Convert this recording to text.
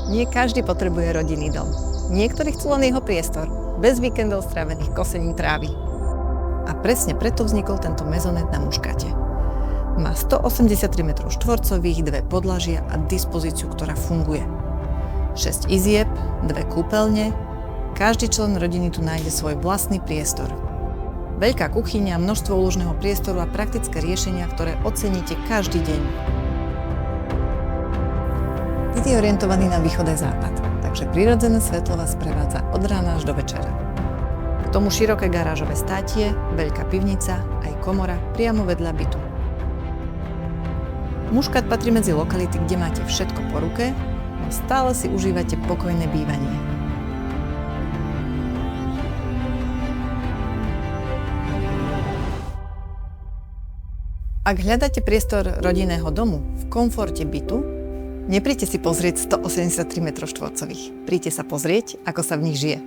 Nie každý potrebuje rodinný dom. Niektorí chcú len jeho priestor, bez víkendov strávených kosením trávy. A presne preto vznikol tento mezonet na Muškate. Má 183 m2, dve podlažia a dispozíciu, ktorá funguje. 6 izieb, 2 kúpeľne, každý člen rodiny tu nájde svoj vlastný priestor. Veľká kuchyňa, množstvo úložného priestoru a praktické riešenia, ktoré oceníte každý deň. Byt je orientovaný na východ aj západ, takže prirodzené svetlo vás prevádza od rána až do večera. K tomu široké garážové státie, veľká pivnica, aj komora priamo vedľa bytu. Muškat patrí medzi lokality, kde máte všetko po ruke, no stále si užívate pokojné bývanie. Ak hľadáte priestor rodinného domu v komforte bytu, nepríďte si pozrieť 183 m2. Príďte sa pozrieť, ako sa v nich žije.